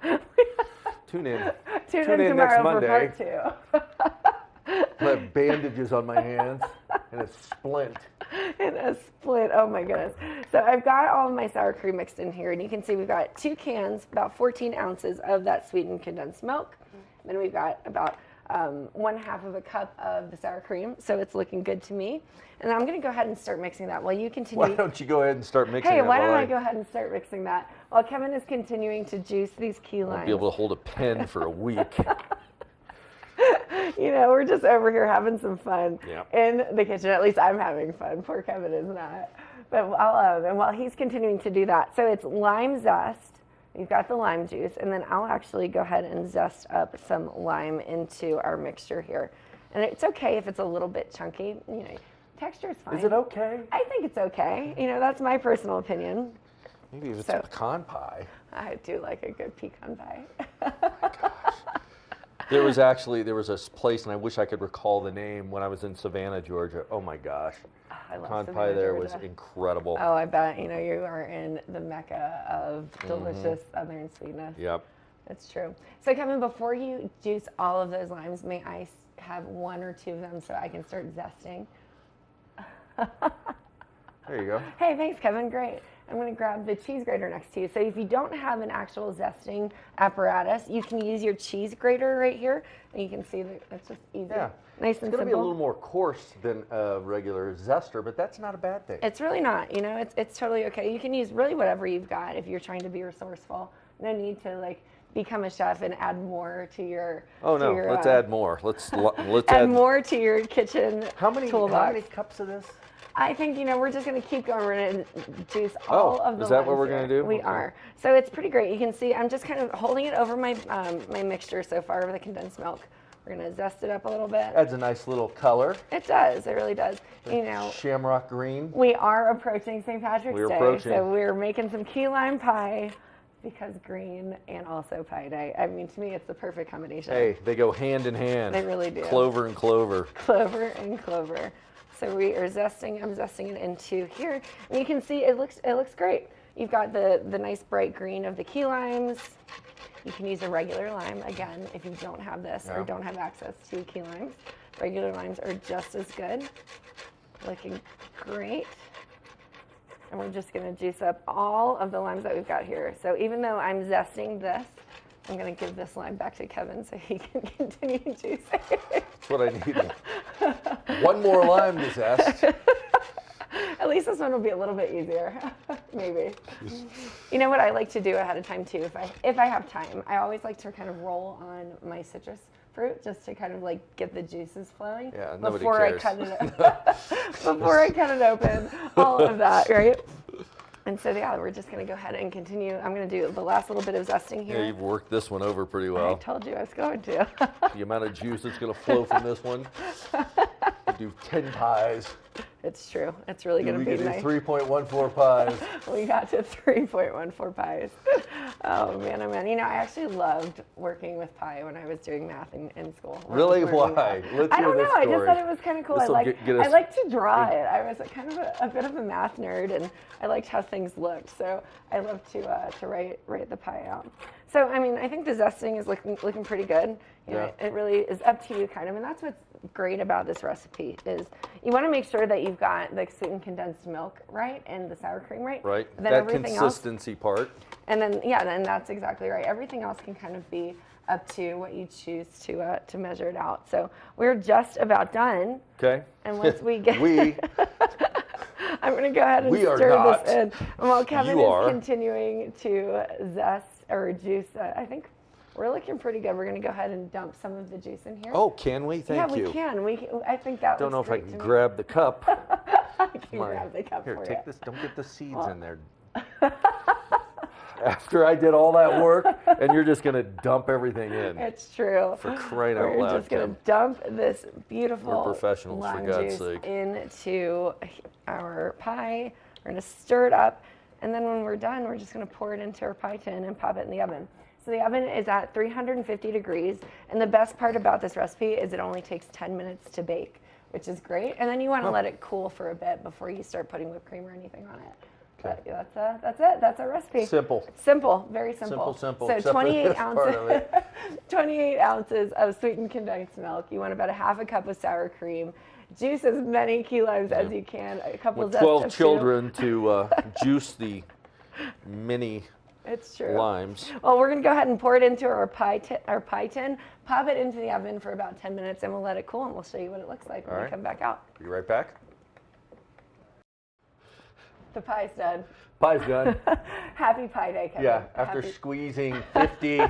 Tune in. Tune in tomorrow next for Monday. part 2. I have bandages on my hands and a splint. And a split. Oh my goodness. So I've got all of my sour cream mixed in here, and you can see we've got 2 cans, about 14 ounces of that sweetened condensed milk. Then we've got about 1/2 of a cup of the sour cream, so it's looking good to me. And I'm going to go ahead and start mixing that while you continue. Why don't you go ahead and start mixing Hey, that? why don't I go ahead and start mixing that while Kevin is continuing to juice these key limes. I'll be able to hold a pen for a week. You know, we're just over here having some fun Yep. in the kitchen. At least I'm having fun. Poor Kevin is not. But and while he's continuing to do that, so it's lime zest. You've got the lime juice, and then I'll actually go ahead and zest up some lime into our mixture here. And it's okay if it's a little bit chunky. You know, texture is fine. Is it okay? I think it's okay. You know, that's my personal opinion. Maybe if it's a pecan pie. I do like a good pecan pie. There was a place, and I wish I could recall the name, when I was in Savannah, Georgia. Oh my gosh. I love Pecan pie Savannah, there Georgia. was incredible. Oh, I bet. You know, you are in the mecca of delicious Southern sweetness. Yep. That's true. So, Kevin, before you juice all of those limes, may I have 1 or 2 of them so I can start zesting? There you go. Hey, thanks, Kevin. Great. I'm going to grab the cheese grater next to you. So if you don't have an actual zesting apparatus, you can use your cheese grater right here. And you can see that it's just easy. Yeah. Nice and It's going to be a simple. little more coarse than a regular zester, but that's not a bad thing. It's really not. You know, it's totally okay. You can use really whatever you've got if you're trying to be resourceful. No need to become a chef and add more to your. Oh no, let's add more. Let's add more to your kitchen. How many cups of this? I think, you know, we're just going to keep going. We're going to juice all of the is that what limes we're here. going to do? We are. So it's pretty great. You can see I'm just kind of holding it over my my mixture so far with the condensed milk. We're going to zest it up a little bit. Adds a nice little color. It does. It really does. You know, Shamrock green. we are approaching St. Patrick's We're Day, approaching. so we're making some key lime pie because green and also Pie Day. I mean, to me, it's the perfect combination. Hey, they go hand in hand. They really do. Clover and clover. Clover and clover. So we are zesting. I'm zesting it into here, and you can see it looks great. You've got the nice bright green of the key limes. You can use a regular lime again if you don't have this or don't have access to key limes. Regular limes are just as good. Looking great. And we're just going to juice up all of the limes that we've got here. So even though I'm zesting this, I'm going to give this lime back to Kevin so he can continue juicing. That's what I needed. One more lime to zest. At least this one will be a little bit easier, maybe. You know what I like to do ahead of time too, if I have time, I always like to kind of roll on my citrus fruit just to kind of get the juices flowing. Yeah, nobody before cares. Before I cut it open, all of that, right? And so yeah, we're just going to go ahead and continue. I'm going to do the last little bit of zesting here. Yeah, you've worked this one over pretty well. I told you I was going to. The amount of juice that's going to flow from this one. do 10 pies. It's true. It's really going to be nice. We could do 3.14 pies. We got to 3.14 pies. Oh man, I actually loved working with pie when I was doing math in school. Really? Why? Let's I don't hear know. this I just story. thought it was kind of cool. I like to draw it. I was kind of a bit of a math nerd, and I liked how things looked. So I love to write the pie out. So I think the zesting is looking pretty good. You know, it really is up to you, kind of, and that's what's great about this recipe is you want to make sure that you've got the sweetened condensed milk right and the sour cream right. Right. And then that everything consistency part. And then then that's exactly right. Everything else can kind of be up to what you choose to measure it out. So we're just about done. Okay. And once we get I'm going to go ahead and We are stir not. this in. And while Kevin You is are. continuing to zest or juice, I think we're looking pretty good. We're going to go ahead and dump some of the juice in here. Oh, can we? Thank you. Yeah, we can. I think that Don't know looks if I great can to me. grab the cup. I can grab the cup Here, for take you. this. Don't get the seeds in there. After I did all that work, and you're just going to dump everything in. It's true. For crying out We're loud, just going Kim. to dump this beautiful We're professionals, for lime God's juice sake. into our pie. We're going to stir it up, and then when we're done, we're just going to pour it into our pie tin and pop it in the oven. So the oven is at 350 degrees, and the best part about this recipe is it only takes 10 minutes to bake, which is great. And then you want to let it cool for a bit before you start putting whipped cream or anything on it. But that's it. That's our recipe. Simple. Simple. Very simple. Simple. So Except for 28 this part of ounces. it. 28 ounces of sweetened condensed milk. You want about a half a cup of sour cream. Juice as many key limes as you can. A couple With zest 12 of children to juice the mini It's true. limes. Well, we're going to go ahead and pour it into our pie tin, pop it into the oven for about 10 minutes, and we'll let it cool, and we'll show you what it looks like when we come back out. Be right back. The pie's done. Pie's done. Happy Pie Day, Kevin. Yeah, after squeezing 50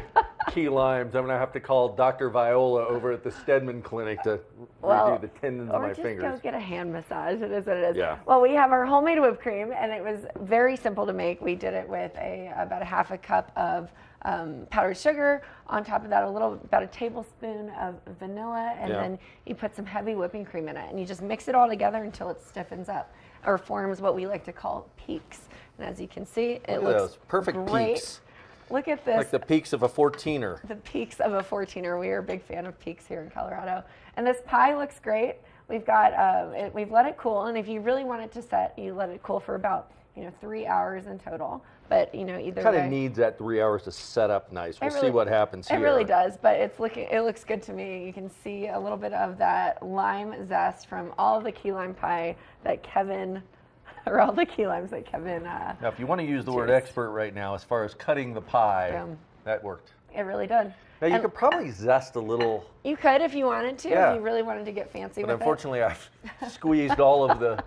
key limes, I'm going to have to call Dr. Viola over at the Stedman Clinic to redo the tendons of my or just fingers. go get a hand massage. It is what it is. Yeah. Well, we have our homemade whipped cream, and it was very simple to make. We did it with about a half a cup of powdered sugar. On top of that, about a tablespoon of vanilla, and then you put some heavy whipping cream in it, and you just mix it all together until it stiffens up or forms what we like to call peaks. And as you can see, it looks those perfect great. peaks. Look at this. Like the peaks of a 14er. The peaks of a 14er. We are a big fan of peaks here in Colorado. And this pie looks great. We've got we've let it cool, and if you really want it to set, you let it cool for about 3 hours in total. But either Kind way, of needs that 3 hours to set up nice. We'll see what happens here. It really does, but it looks good to me. You can see a little bit of that lime zest from all of the key lime pie that Kevin, or all the key limes that Kevin. Now, if you want to use the word expert right now, as far as cutting the pie, that worked. It really did. Now, you could probably zest a little. You could if you wanted to, if you really wanted to get fancy with it. But unfortunately, I've squeezed all of the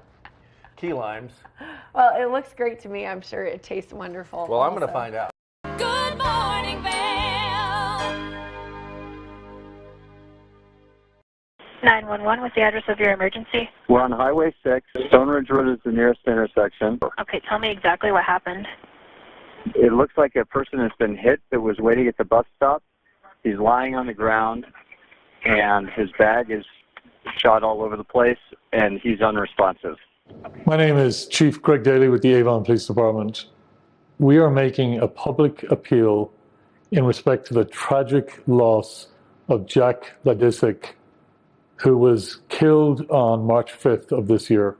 key limes. Well, it looks great to me. I'm sure it tastes wonderful. Well, I'm going to find out. Good morning, Vail. 911, what's the address of your emergency? We're on Highway 6. Stone Ridge Road is the nearest intersection. Okay, tell me exactly what happened. It looks like a person has been hit that was waiting at the bus stop. He's lying on the ground, and his bag is shot all over the place, and he's unresponsive. My name is Chief Greg Daly with the Avon Police Department. We are making a public appeal in respect to the tragic loss of Jack Ladisic, who was killed on March 5th of this year.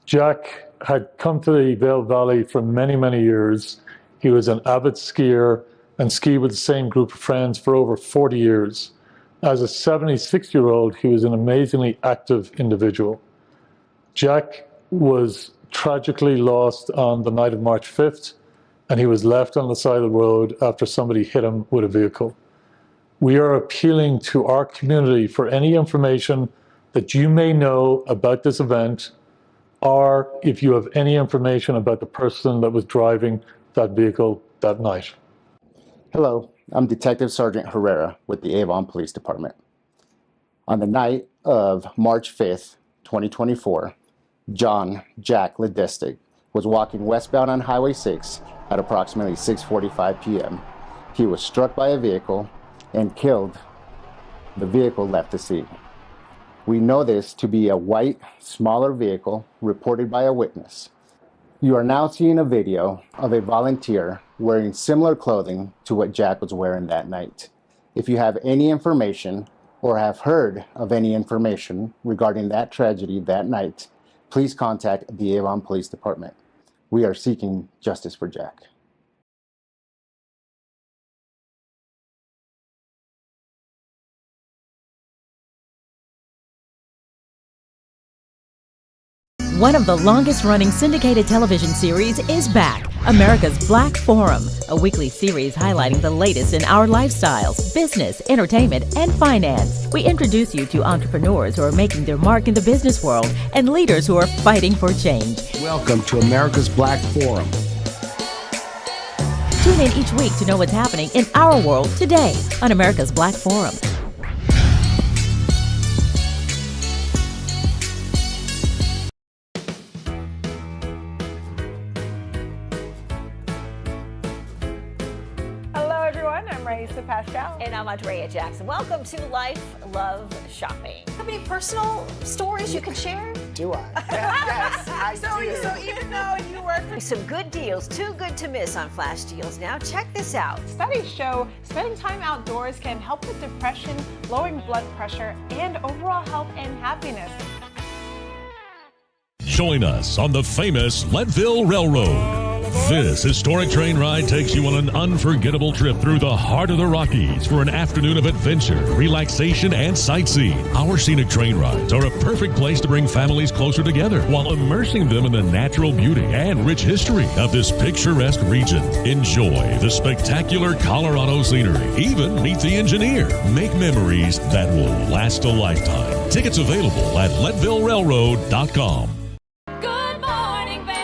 Jack had come to the Vail Valley for many, many years. He was an avid skier and skied with the same group of friends for over 40 years. As a 76-year-old, he was an amazingly active individual. Jack was tragically lost on the night of March 5th, and he was left on the side of the road after somebody hit him with a vehicle. We are appealing to our community for any information that you may know about this event, or if you have any information about the person that was driving that vehicle that night. Hello, I'm Detective Sergeant Herrera with the Avon Police Department. On the night of March 5th, 2024, Jack Ladisic was walking westbound on Highway 6 at approximately 6:45 p.m. He was struck by a vehicle and killed. The vehicle left the scene. We know this to be a white, smaller vehicle reported by a witness. You are now seeing a video of a volunteer wearing similar clothing to what Jack was wearing that night. If you have any information or have heard of any information regarding that tragedy that night, please contact the Avon Police Department. We are seeking justice for Jack. One of the longest-running syndicated television series is back, America's Black Forum, a weekly series highlighting the latest in our lifestyles, business, entertainment, and finance. We introduce you to entrepreneurs who are making their mark in the business world and leaders who are fighting for change. Welcome to America's Black Forum. Tune in each week to know what's happening in our world today on America's Black Forum. And I'm Andrea Jackson. Welcome to Life, Love, Shopping. Have any personal stories you can share? Do I? Yes, I do. So even though you work for some good deals, too good to miss on flash deals now. Check this out. Studies show spending time outdoors can help with depression, lowering blood pressure, and overall health and happiness. Join us on the famous Leadville Railroad. This historic train ride takes you on an unforgettable trip through the heart of the Rockies for an afternoon of adventure, relaxation, and sightseeing. Our scenic train rides are a perfect place to bring families closer together while immersing them in the natural beauty and rich history of this picturesque region. Enjoy the spectacular Colorado scenery. Even meet the engineer. Make memories that will last a lifetime. Tickets available at LeadvilleRailroad.com. Good morning, Vail.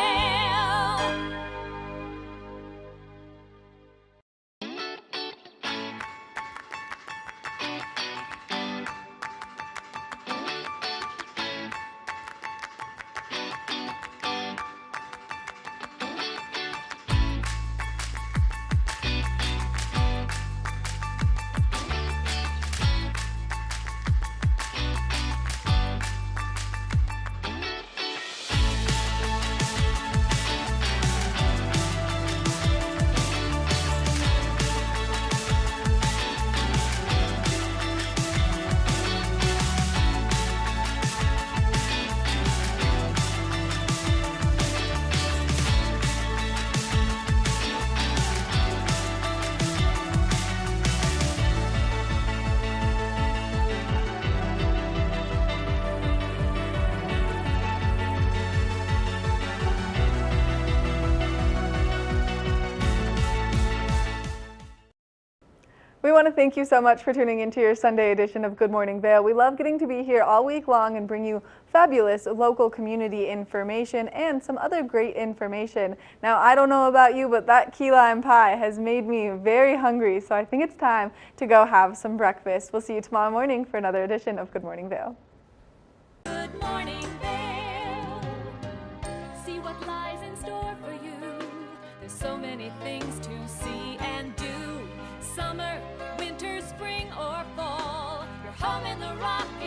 We want to thank you so much for tuning into your Sunday edition of Good Morning Vail. We love getting to be here all week long and bring you fabulous local community information and some other great information. Now, I don't know about you, but that key lime pie has made me very hungry, so I think it's time to go have some breakfast. We'll see you tomorrow morning for another edition of Good Morning Vail. Good morning, Vail. See what lies in store for you. There's so many things to see and do. Summer, winter, spring, or fall. You're home in the Rockies.